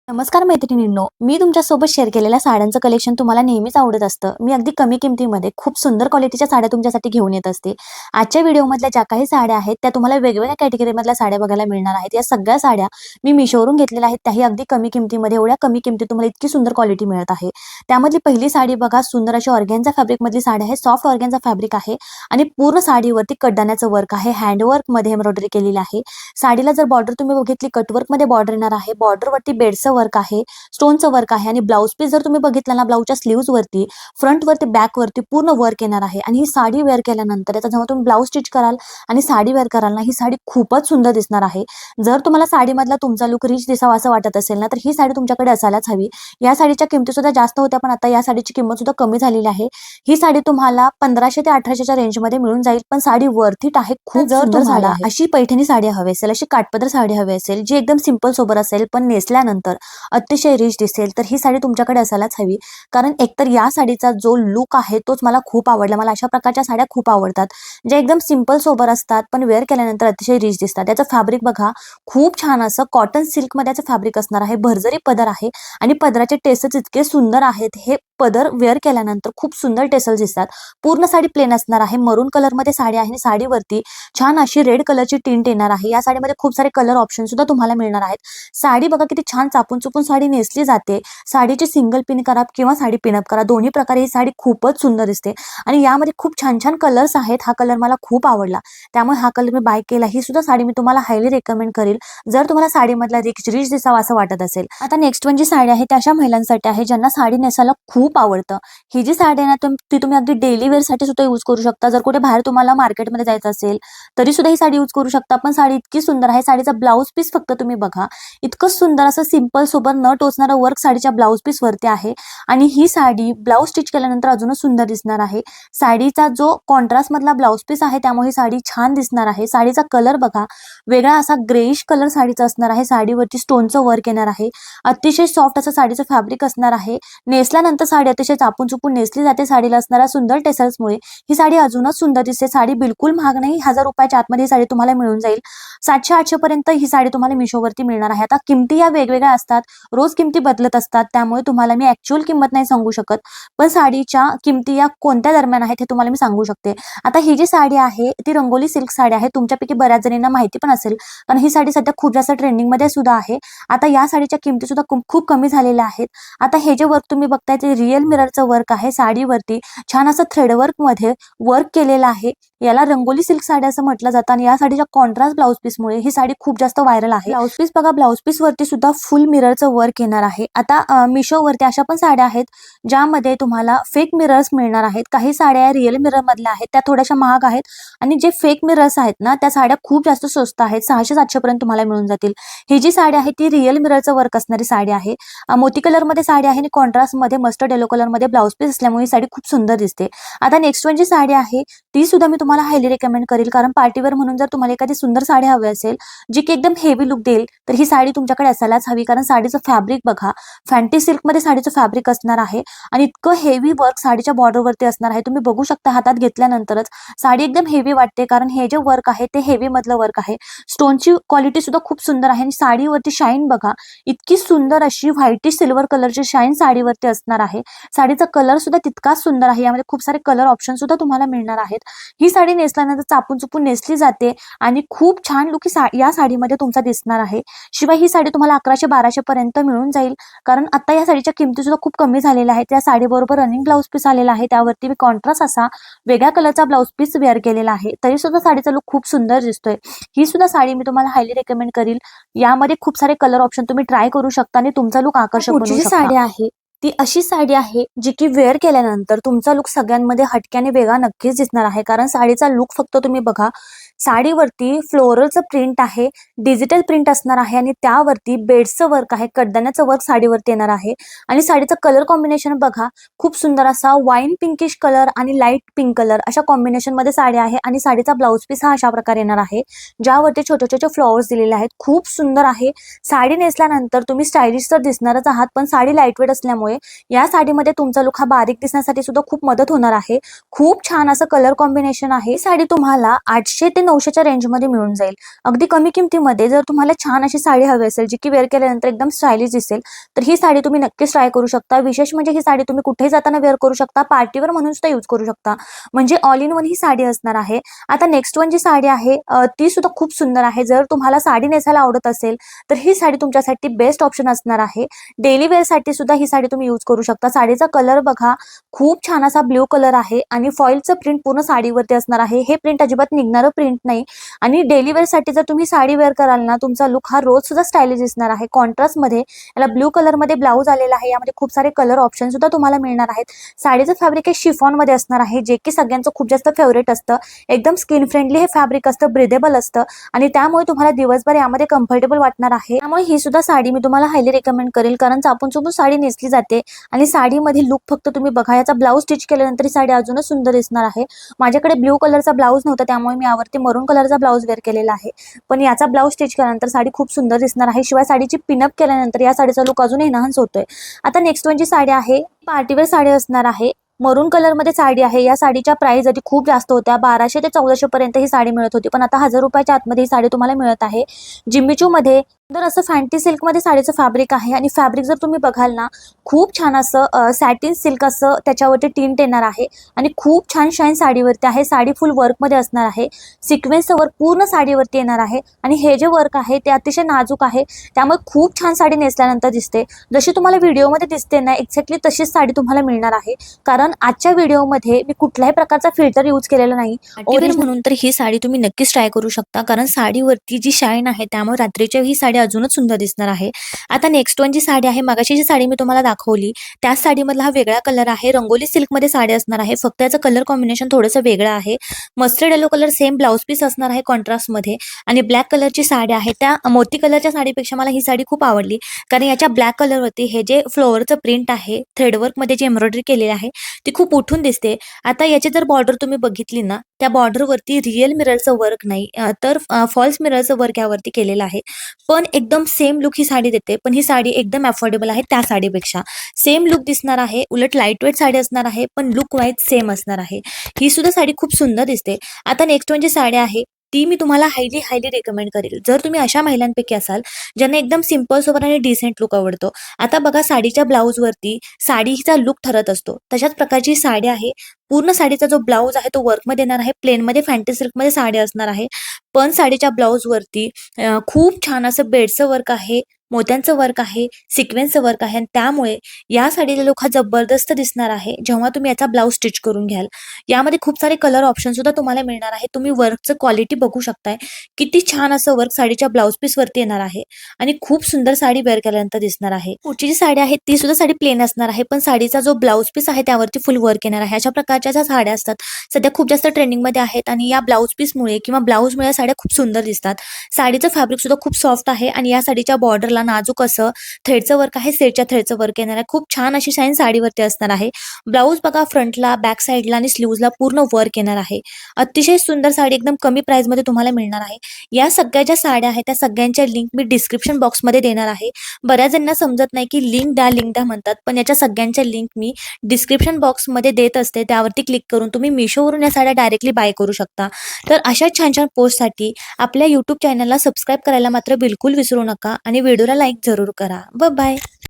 नमस्कार मैत्रिणींनो, मी तुमच्यासोबत शेअर केलेल्या साड्यांचं कलेक्शन तुम्हाला नेहमीच आवडत असतं. मी अगदी कमी किमतीमध्ये खूप सुंदर क्वालिटीच्या साड्या तुमच्यासाठी घेऊन येत असते. आजच्या व्हिडिओमधल्या ज्या काही साड्या आहेत त्या तुम्हाला वेगवेगळ्या कॅटेगरीमधल्या साड्या बघायला मिळणार आहेत. या सगळ्या साड्या मी मिशोवरून घेतलेल्या आहेत, त्याही अगदी कमी किमतीमध्ये. एवढ्या कमी किमतीत तुम्हाला इतकी सुंदर क्वालिटी मिळत आहे. त्यामधली पहिली साडी बघा, सुंदर अशी ऑर्गॅन्झा फॅब्रिकमधली साडी आहे. सॉफ्ट ऑर्गॅन्झा फॅब्रिक आहे आणि पूर्ण साडीवरती कड्डाण्याचं वर्क आहे. हँडवर्कमध्ये एम्ब्रॉयडरी केलेली आहे. साडीला जर बॉर्डर तुम्ही बघितली, कटवर्कमध्ये बॉर्डर येणार आहे. बॉर्डरवरती बेडचं वर्क आहे, स्टोनचं वर्क आहे आणि ब्लाऊज पीस जर तुम्ही बघितला ना, ब्लाऊजच्या स्लीव्ज वरती, फ्रंट वरती, बॅक वरती पूर्ण वर्क येणार आहे. आणि ही साडी वेअर केल्यानंतर याचा जेव्हा तुम्ही ब्लाऊज स्टिच कराल आणि साडी वेअर कराल ना, ही साडी खूपच सुंदर दिसणार आहे. जर तुम्हाला साडीमधला तुमचा लुक रिच दिसावा असं वाटत असेल ना, तर ही साडी तुमच्याकडे असायलाच हवी. या साडीच्या किमती सुद्धा जास्त होत्या, पण आता या साडीची किंमत सुद्धा कमी झालेली आहे. ही साडी तुम्हाला 1500 ते 1800च्या रेंजमध्ये मिळून जाईल, पण साडी वर्थ इट आहे. खूप जर तुम्हाला अशी पैठणी साडी हवी असेल, अशी काठपदर साडी हवी असेल, जी एकदम सिंपल सोबर असेल पण नेसल्यानंतर अतिशय रिच दिसेल, तर ही साडी तुमच्याकडे असायलाच हवी. कारण एकतर या साडीचा जो लुक आहे तोच मला खूप आवडला. मला अशा प्रकारच्या साड्या खूप आवडतात, जे एकदम सिंपल सोबर असतात पण वेअर केल्यानंतर अतिशय रिच दिसतात. त्याचं फॅब्रिक बघा, खूप छान असं कॉटन सिल्कमध्ये याचं फॅब्रिक असणार आहे. भरजरी पदर आहे आणि पदराचे टेसल्स इतके सुंदर आहेत. हे पदर वेअर केल्यानंतर खूप सुंदर टेसल्स दिसतात. पूर्ण साडी प्लेन असणार आहे. मरून कलरमध्ये साडी आहे आणि साडीवरती छान अशी रेड कलरची टिंट येणार आहे. या साडीमध्ये खूप सारे कलर ऑप्शन सुद्धा तुम्हाला मिळणार आहेत. साडी बघा किती छान चापून चुपून साडी नेसली जाते. साडीची सिंगल पिन करा किंवा साडी पिनअप करा, दोन्ही प्रकारे ही साडी खूपच सुंदर दिसते. आणि यामध्ये खूप छान छान कलर्स आहेत. हा कलर मला खूप आवडला, त्यामुळे हा कलर मी बाय केला. ही सुद्धा साडी मी तुम्हाला हायली रेकमेंड करेल, जर तुम्हाला साडीमधला रिच दिसावा असं वाटत असेल. आता नेक्स्ट जी साडी आहे त्या अशा महिलांसाठी आहे ज्यांना साडी नेसायला खूप आवडतं. ही जी साडी आहे ना, ती तुम्ही अगदी डेली वेअर साठी सुद्धा यूज करू शकता. जर कुठे बाहेर तुम्हाला मार्केटमध्ये जायचं असेल तरी सुद्धा ही साडी यूज करू शकता. पण साडी इतकी सुंदर आहे. साडीचा ब्लाऊज पीस फक्त तुम्ही बघा, इतकं सुंदर असं सिंपल सोबर न टोचणारं वर्क साडीच्या ब्लाऊज पीस वरती आहे. आणि ही साडी ब्लाऊज स्टिच केल्यानंतर अजूनच सुंदर दिसणार आहे. साडीचा जो कॉन्ट्रास्ट मधला ब्लाऊज पीस आहे त्यामुळे ही साडी छान दिसणार आहे. साडीचा कलर बघा, वेगळा असा ग्रेइश कलर साडीचा असणार आहे. साडीवरती स्टोनचं वर्क येणार आहे. अतिशय सॉफ्ट असं साडीचं फॅब्रिक असणार आहे. नेसल्यानंतर साडी अतिशय चापून चुपून नेसली जाते. साडीला असणाऱ्या सुंदर टेसल्समुळे ही साडी अजूनच सुंदर दिसते. साडी बिलकुल महाग नाही. 1000 रुपयाच्या आतमध्ये ही साडी तुम्हाला मिळून जाईल. 700-800 पर्यंत ही साडी तुम्हाला मिशोवरती मिळणार आहे. आता किमती या वेगवेगळ्या असतात, रोज किमती बदलत असतात, त्यामुळे तुम्हाला मी ऍक्च्युअल किंमत नाही सांगू शकत, पण साडीच्या किमती या कोणत्या दरम्यान आहेत हे तुम्हाला मी सांगू शकते. आता ही जी साडी आहे ती रंगोली सिल्क साडी आहे. तुमच्यापैकी बऱ्याच जणींना माहिती पण असेल, कारण ही साडी सध्या खूप जास्त ट्रेंडिंग मध्ये सुद्धा आहे. आता या साडीच्या किमती सुद्धा खूप कमी झालेल्या आहेत. आता हे जे वर्क तुम्ही बघताय ते रिअल मिररचं वर्क आहे. साडीवरती छान असं थ्रेडवर्क मध्ये वर्क केलेलं आहे. याला रंगोली सिल्क साडी असं म्हटलं जातं आणि या साडीच्या कॉन्ट्रास्ट ब्लाऊज पीसमुळे ही साडी खूप जास्त व्हायरल आहे. ब्लाऊज पीस बघा, ब्लाऊज पीस वरती सुद्धा फुल मिररचं वर्क येणार आहे. आता मिशोवरती अशा पण साड्या आहेत ज्यामध्ये तुम्हाला फेक मिरर्स मिळणार आहेत. काही साड्या रिअल मिरर मधल्या आहेत, त्या थोड्याशा महाग आहेत. आणि जे फेक मिरर्स आहेत ना, त्या साड्या खूप जास्त स्वस्त आहेत. 600-700 पर्यंत तुम्हाला मिळून जातील. ही जी साडी आहे ती रिअल मिररचं वर्क असणारी साडी आहे. मोती कलर मध्ये साडी आहे आणि कॉन्ट्रास्ट मध्ये मस्टर्ड येलो कलर मध्ये ब्लाऊज पीस असल्यामुळे ही साडी खूप सुंदर दिसते. आता नेक्स्ट जी साडी आहे ती सुद्धा मी तुम्हाला हायली रेकमेंड करेल, कारण पार्टीवेअर म्हणून जर तुम्हाला एखादी सुंदर साडी हवी असेल जी की एकदम हेवी लुक देईल, तर ही साडी तुमच्याकडे असायलाच हवी. कारण साडीचं फॅब्रिक बघा, फॅन्टी सिल्क मध्ये साडीचं फॅब्रिक असणार आहे आणि इतकं हेवी वर्क साडीच्या बॉर्डरवरती असणार आहे. तुम्ही बघू शकता हातात घेतल्यानंतरच साडी एकदम हेवी वाटते, कारण हे जे वर्क आहे ते हेवी मधलं वर्क आहे. स्टोनची क्वालिटी सुद्धा खूप सुंदर आहे आणि साडीवरती शाईन बघा, इतकी सुंदर अशी व्हाईटिश सिल्वर कलरची शाईन साडीवरती असणार आहे. साडीचा कलर सुद्धा तितकाच सुंदर आहे. यामध्ये खूप सारे कलर ऑप्शन सुद्धा तुम्हाला मिळणार आहेत. ही साडी नेसल्यानंतर चापून चुपून नेसली जाते आणि खूप छान लुक या साडीमध्ये तुमचा दिसणार आहे. शिवाय ही साडी तुम्हाला 1100-1200 पर्यंत मिळून जाईल, कारण आता या साडीच्या किमती सुद्धा खूप कमी झालेल्या आहेत. त्या साडीबरोबर रनिंग ब्लाऊज पीस आलेला आहे, त्यावरती मी कॉन्ट्रास्ट असा वेगळ्या कलरचा ब्लाऊज पीस वेअर केलेला आहे. तरी सुद्धा साडीचा लुक खूप सुंदर दिसतोय. ही सुद्धा साडी मी तुम्हाला हायली रेकमेंड करेल. यामध्ये खूप सारे कलर ऑप्शन तुम्ही ट्राय करू शकता आणि तुमचा लुक आकर्षक बनवू शकता. साडी आहे ती अशी साडी आहे जी की वेअर केल्यानंतर तुमचा लुक सगळ्यांमध्ये हटक्याने वेगळा नक्कीच दिसणार आहे. कारण साडीचा लुक फक्त तुम्ही बघा, साडीवरती फ्लोरलचं प्रिंट आहे, डिजिटल प्रिंट असणार आहे आणि त्यावरती बेडचं वर्क आहे, कडदाण्याचं वर्क साडीवरती येणार आहे. आणि साडीचं कलर कॉम्बिनेशन बघा, खूप सुंदर असा वाईन पिंकिश कलर आणि लाईट पिंक कलर अशा कॉम्बिनेशन मध्ये साडी आहे. आणि साडीचा ब्लाऊज पीस हा अशा प्रकारे येणार आहे, ज्यावरती छोटे छोटे फ्लॉवर्स दिलेले आहेत. खूप सुंदर आहे. साडी नेसल्यानंतर तुम्ही स्टायलिश तर दिसणारच आहात, पण साडी लाईटवेट असल्यामुळे त्यामुळे या साडीमध्ये तुमचा लुक हा बारीक दिसण्यासाठी सुद्धा खूप मदत होणार आहे. खूप छान असं कलर कॉम्बिनेशन आहे. ही साडी तुम्हाला 800 ते 900च्या रेंजमध्ये मिळून जाईल. अगदी कमी किमतीमध्ये. जर तुम्हाला छान अशी साडी हवी असेल, जी की वेअर केल्यानंतर एकदम स्टायलिश दिसेल, तर ही साडी तुम्ही नक्कीच ट्राय करू शकता. विशेष म्हणजे ही साडी तुम्ही कुठेही जाताना वेअर करू शकता, पार्टीवर म्हणून सुद्धा यूज करू शकता. म्हणजे ऑल इन वन ही साडी असणार आहे. आता नेक्स्ट वन जी साडी आहे ती सुद्धा खूप सुंदर आहे. जर तुम्हाला साडी नेसायला आवडत असेल, तर ही साडी तुमच्यासाठी बेस्ट ऑप्शन असणार आहे. डेली वेअरसाठी सुद्धा ही साडी तुम्ही यूज करू शकता. साडीचा कलर बघा, खूप छान असा ब्ल्यू कलर आहे आणि फॉइलचं प्रिंट पूर्ण साडीवरती असणार आहे. हे प्रिंट अजिबात निघणारं प्रिंट नाही आणि डेली वेअरसाठी जर तुम्ही साडी वेअर कराल ना, तुमचा लुक हा रोज सुद्धा स्टायलिश दिसणार आहे. कॉन्ट्रास्टमध्ये याला ब्ल्यू कलरमध्ये ब्लाऊज आलेला आहे. यामध्ये खूप सारे कलर ऑप्शन सुद्धा तुम्हाला मिळणार आहेत. साडीचं फॅब्रिक हे शिफॉनमध्ये असणार आहे, जे की सगळ्यांचं खूप जास्त फेवरेट असतं. एकदम स्किन फ्रेंडली हे फॅब्रिक असतं, ब्रिदेबल असतं आणि त्यामुळे तुम्हाला दिवसभर यामध्ये कम्फर्टेबल वाटणार आहे. त्यामुळे ही सुद्धा साडी मी तुम्हाला हायली रेकमेंड करेल, कारण चापून चुपून साडी नेसली जाते आणि साडीमध्ये लुक फक्त तुम्ही बघा. याचा ब्लाऊज स्टिच केल्यानंतर ही साडी अजूनच सुंदर दिसणार आहे. माझ्याकडे ब्ल्यू कलरचा ब्लाऊज नव्हता, त्यामुळे मी यावरती मरून कलरचा ब्लाऊज वेअर केलेला आहे. पण याचा ब्लाऊज स्टिच केल्यानंतर साडी खूप सुंदर दिसणार आहे. शिवाय साडीची पिनअप केल्यानंतर या साडीचा लुक अजून एनहान्स होतोय. आता नेक्स्ट वन जी साडी आहे, पार्टीवेअर साडी असणार आहे. मरून कलरमध्ये साडी आहे. या साडीच्या प्राइस आधी खूप जास्त होत्या, 1200 ते 1400 पर्यंत ही साडी मिळत होती, पण आता 1000 रुपयाच्या आतमध्ये ही साडी तुम्हाला मिळत आहे. जिम्मीचूमध्ये तर असं फॅन्टी सिल्कमध्ये साडीचं फॅब्रिक आहे आणि फॅब्रिक जर तुम्ही बघाल ना, खूप छान असं सॅटिन सिल्क असं त्याच्यावरती टिंट येणार आहे आणि खूप छान शाईन साडीवरती आहे. साडी फुल वर्कमध्ये असणार आहे. सिक्वेन्सचं वर्क पूर्ण साडीवरती येणार आहे आणि हे जे वर्क आहे ते अतिशय नाजूक आहे, त्यामुळे खूप छान साडी नेसल्यानंतर दिसते. जशी तुम्हाला व्हिडिओमध्ये दिसते ना, एक्झॅक्टली तशीच साडी तुम्हाला मिळणार आहे. कारण आजच्या व्हिडिओमध्ये मी कुठल्याही प्रकारचा फिल्टर यूज केलेला नाही. ओरिजिनल म्हणून तर ही साडी तुम्ही नक्कीच ट्राय करू शकता, कारण साडीवरती जी शाईन आहे त्यामुळे रात्रीच्या ही साडी अजूनच सुंदर दिसणार आहे. आता नेक्स्ट वन जी साडी आहे, मगाशी जी साडी मी तुम्हाला दाखवली त्याच साडीमधला हा वेगळा कलर आहे. रंगोली सिल्कमध्ये साडी असणार आहे, फक्त याचं कलर कॉम्बिनेशन थोडंसं वेगळं आहे. Mustard yellow colour same blouse piece असणार आहे कॉन्ट्रास्टमध्ये आणि ब्लॅक कलरची साडी आहे. त्या मोती कलरच्या साडीपेक्षा मला ही साडी खूप आवडली, कारण याच्या ब्लॅक कलरवरती हे जे फ्लोअरचं प्रिंट आहे, थ्रेडवर्कमध्ये जी एम्ब्रॉयडरी केलेली आहे ती खूप उठून दिसते. आता याची जर बॉर्डर तुम्ही बघितली ना, त्या बॉर्डरवरती रिअल मिररचं वर्क नाही तर फॉल्स मिररचं वर्क यावरती केलेलं आहे. पण एकदम सेम लुक ही साडी देते, पण ही साडी एकदम अफोर्डेबल आहे त्या साडीपेक्षा. सेम लुक दिसणार आहे, उलट लाईट वेट साडी असणार आहे, पण लुक वाईज सेम असणार आहे. ही सुद्धा साडी खूप सुंदर दिसते. आता नेक्स्ट म्हणजे साडी आहे, ती मी तुम्हाला हायली रेकमेंड करेल, जर तुम्ही अशा महिलांपैकी असाल ज्यांना एकदम सिंपल सोबर आणि डिसेंट लुक आवडतो. आता बघा, साडीच्या ब्लाऊजवरती साडीचा लुक ठरत असतो, तशाच प्रकारची साडी आहे. पूर्ण साडीचा जो ब्लाऊज आहे तो वर्कमध्ये येणार आहे. प्लेनमध्ये फॅन्टी सिल्कमध्ये साडी असणार आहे, पण साडीच्या ब्लाऊजवरती खूप छान असं बेडचं वर्क आहे, मोत्यांचं वर्क आहे, सिक्वेन्सचं वर्क आहे आणि त्यामुळे या साडीला लुक हा जबरदस्त दिसणार आहे जेव्हा तुम्ही याचा ब्लाऊज स्टिच करून घ्याल. यामध्ये खूप सारे कलर ऑप्शन सुद्धा तुम्हाला मिळणार आहे. तुम्ही वर्कचं क्वालिटी बघू शकताय, किती छान असं वर्क साडीच्या ब्लाऊज पीस वरती येणार आहे आणि खूप सुंदर साडी वेअर केल्यानंतर दिसणार आहे. पुढची जी साडी आहे ती सुद्धा साडी प्लेन असणार आहे, पण साडीचा जो ब्लाऊज पीस आहे त्यावरती फुल वर्क येणार आहे. अशा प्रकारच्या ज्या साड्या असतात सध्या खूप जास्त ट्रेंडिंगमध्ये आहेत आणि या ब्लाऊज पीसमुळे किंवा ब्लाऊजमुळे साड्या खूप सुंदर दिसतात. साडीचं फॅब्रिक सुद्धा खूप सॉफ्ट आहे आणि या साडीच्या बॉर्डरला नाजूक असं थ्रेडचं वर्क आहे, सेटच्या थ्रेडचं वर्क येणार आहे. खूप छान अशी शाईन साडीवरती असणार आहे. ब्लाऊज बघा, फ्रंटला, बॅक साईडला आणि स्लीव्हजला पूर्ण वर्क येणार आहे. अतिशय सुंदर साडी एकदम कमी प्राइसमध्ये तुम्हाला मिळणार आहे. या सगळ्या ज्या साड्या आहेत त्या सगळ्यांच्या लिंक मी डिस्क्रिप्शन बॉक्समध्ये देणार आहे. बऱ्याच जणांना समजत नाही की लिंक द्या म्हणतात, पण याच्या सगळ्यांच्या लिंक मी डिस्क्रिप्शन बॉक्समध्ये देत असते. त्यावरती क्लिक करून तुम्ही मिशोवरून या साड्या डायरेक्टली बाय करू शकता. तर अशा छान छान पोस्टसाठी आपल्या यूट्यूब चॅनलला सबस्क्राईब करायला मात्र बिलकुल विसरू नका आणि व्हिडिओला लाईक जरूर करा. बाय.